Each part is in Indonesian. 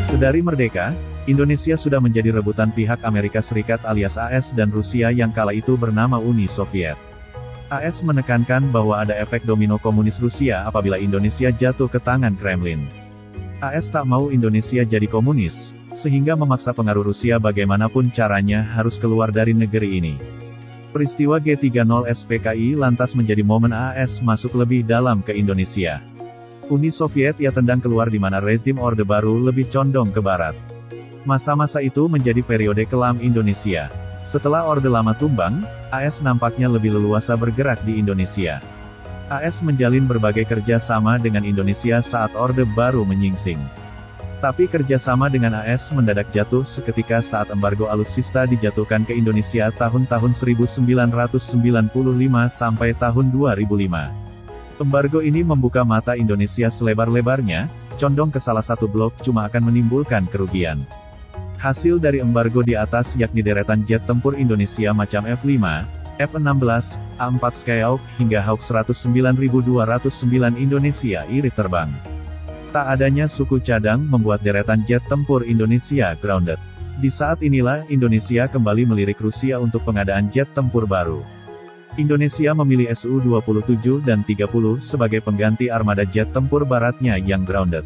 Sedari merdeka, Indonesia sudah menjadi rebutan pihak Amerika Serikat alias AS dan Rusia yang kala itu bernama Uni Soviet. AS menekankan bahwa ada efek domino komunis Rusia apabila Indonesia jatuh ke tangan Kremlin. AS tak mau Indonesia jadi komunis, sehingga memaksa pengaruh Rusia bagaimanapun caranya harus keluar dari negeri ini. Peristiwa G30 SPKI lantas menjadi momen AS masuk lebih dalam ke Indonesia. Uni Soviet ia tendang keluar di mana rezim Orde Baru lebih condong ke barat. Masa-masa itu menjadi periode kelam Indonesia. Setelah Orde Lama tumbang, AS nampaknya lebih leluasa bergerak di Indonesia. AS menjalin berbagai kerjasama dengan Indonesia saat Orde Baru menyingsing. Tapi kerjasama dengan AS mendadak jatuh seketika saat embargo alutsista dijatuhkan ke Indonesia tahun-tahun 1995 sampai tahun 2005. Embargo ini membuka mata Indonesia selebar-lebarnya, condong ke salah satu blok cuma akan menimbulkan kerugian. Hasil dari embargo di atas yakni deretan jet tempur Indonesia macam F-5, F-16, A-4 Skyhawk, hingga Hawk 109.209 Indonesia irit terbang. Tak adanya suku cadang membuat deretan jet tempur Indonesia grounded. Di saat inilah Indonesia kembali melirik Rusia untuk pengadaan jet tempur baru. Indonesia memilih Su-27 dan 30 sebagai pengganti armada jet tempur baratnya yang grounded.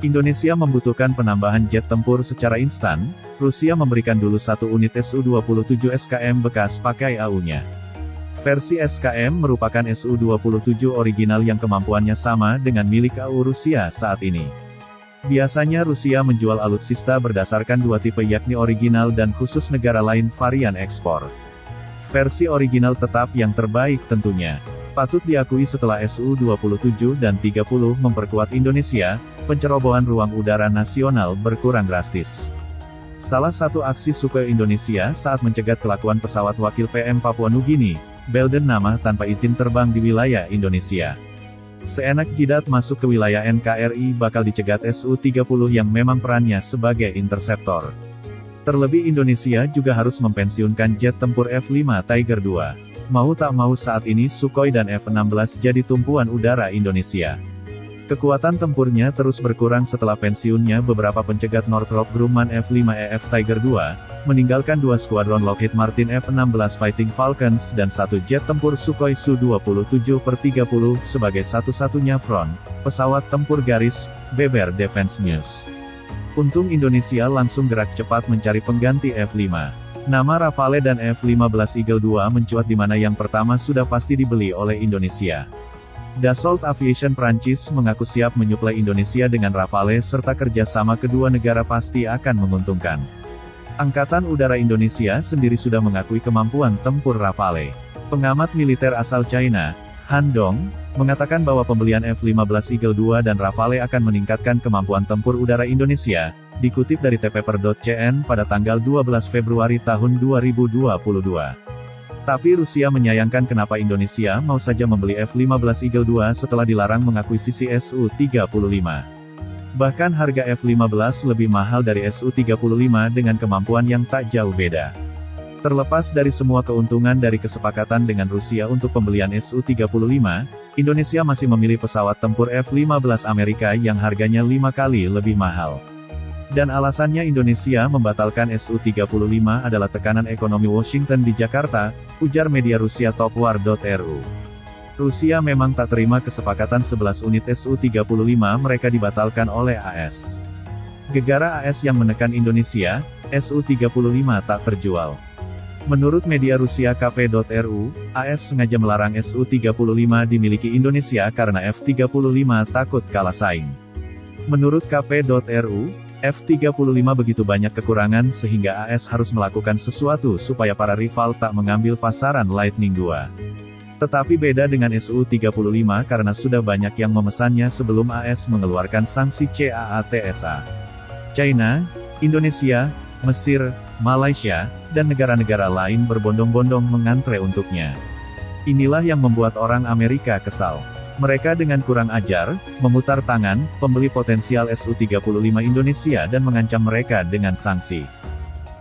Indonesia membutuhkan penambahan jet tempur secara instan, Rusia memberikan dulu satu unit Su-27 SKM bekas pakai AU-nya. Versi SKM merupakan Su-27 original yang kemampuannya sama dengan milik AU Rusia saat ini. Biasanya Rusia menjual alutsista berdasarkan dua tipe yakni original dan khusus negara lain varian ekspor. Versi original tetap yang terbaik tentunya. Patut diakui setelah Su-27 dan 30 memperkuat Indonesia, pencerobohan ruang udara nasional berkurang drastis. Salah satu aksi Sukhoi Indonesia saat mencegat kelakuan pesawat wakil PM Papua Nugini, Belden Nama tanpa izin terbang di wilayah Indonesia. Seenak jidat masuk ke wilayah NKRI bakal dicegat Su-30 yang memang perannya sebagai interseptor. Terlebih Indonesia juga harus mempensiunkan jet tempur F-5 Tiger II. Mau tak mau saat ini Sukhoi dan F-16 jadi tumpuan udara Indonesia. Kekuatan tempurnya terus berkurang setelah pensiunnya beberapa pencegat Northrop Grumman F-5EF Tiger II, meninggalkan dua skuadron Lockheed Martin F-16 Fighting Falcons dan satu jet tempur Sukhoi Su-27/30 sebagai satu-satunya front pesawat tempur garis, beber Defense News. Untung Indonesia langsung gerak cepat mencari pengganti F-5. Nama Rafale dan F-15 Eagle II mencuat di mana yang pertama sudah pasti dibeli oleh Indonesia. Dassault Aviation Prancis mengaku siap menyuplai Indonesia dengan Rafale serta kerjasama kedua negara pasti akan menguntungkan. Angkatan Udara Indonesia sendiri sudah mengakui kemampuan tempur Rafale. Pengamat militer asal China, Han Dong, mengatakan bahwa pembelian F-15 Eagle II dan Rafale akan meningkatkan kemampuan tempur udara Indonesia, dikutip dari tpper.cn pada tanggal 12 Februari tahun 2022. Tapi Rusia menyayangkan kenapa Indonesia mau saja membeli F-15 Eagle II setelah dilarang mengakuisisi Su-35. Bahkan harga F-15 lebih mahal dari Su-35 dengan kemampuan yang tak jauh beda. Terlepas dari semua keuntungan dari kesepakatan dengan Rusia untuk pembelian Su-35, Indonesia masih memilih pesawat tempur F-15 Amerika yang harganya 5 kali lebih mahal. Dan alasannya Indonesia membatalkan Su-35 adalah tekanan ekonomi Washington di Jakarta, ujar media Rusia Topwar.ru. Rusia memang tak terima kesepakatan 11 unit Su-35 mereka dibatalkan oleh AS. Gegara AS yang menekan Indonesia, Su-35 tak terjual. Menurut media Rusia KP.ru, AS sengaja melarang Su-35 dimiliki Indonesia karena F-35 takut kalah saing. Menurut KP.ru, F-35 begitu banyak kekurangan sehingga AS harus melakukan sesuatu supaya para rival tak mengambil pasaran Lightning II. Tetapi beda dengan Su-35 karena sudah banyak yang memesannya sebelum AS mengeluarkan sanksi CAATSA. China, Indonesia, Mesir, Malaysia, dan negara-negara lain berbondong-bondong mengantre untuknya. Inilah yang membuat orang Amerika kesal. Mereka dengan kurang ajar, memutar tangan, pembeli potensial Su-35 Indonesia dan mengancam mereka dengan sanksi.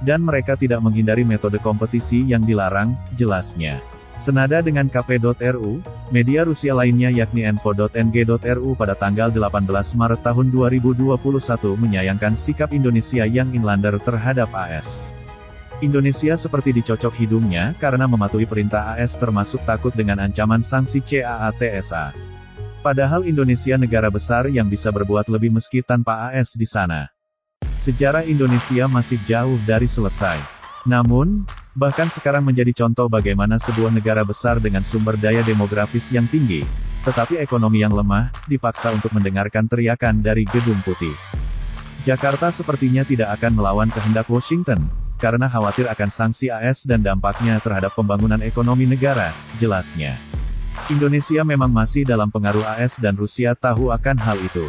Dan mereka tidak menghindari metode kompetisi yang dilarang, jelasnya. Senada dengan KP.ru, media Rusia lainnya yakni info.ng.ru pada tanggal 18 Maret tahun 2021 menyayangkan sikap Indonesia yang inlander terhadap AS. Indonesia seperti dicocok hidungnya karena mematuhi perintah AS termasuk takut dengan ancaman sanksi CAATSA. Padahal Indonesia negara besar yang bisa berbuat lebih meski tanpa AS di sana. Sejarah Indonesia masih jauh dari selesai. Namun, bahkan sekarang menjadi contoh bagaimana sebuah negara besar dengan sumber daya demografis yang tinggi, tetapi ekonomi yang lemah, dipaksa untuk mendengarkan teriakan dari Gedung Putih. Jakarta sepertinya tidak akan melawan kehendak Washington, karena khawatir akan sanksi AS dan dampaknya terhadap pembangunan ekonomi negara, jelasnya. Indonesia memang masih dalam pengaruh AS dan Rusia tahu akan hal itu.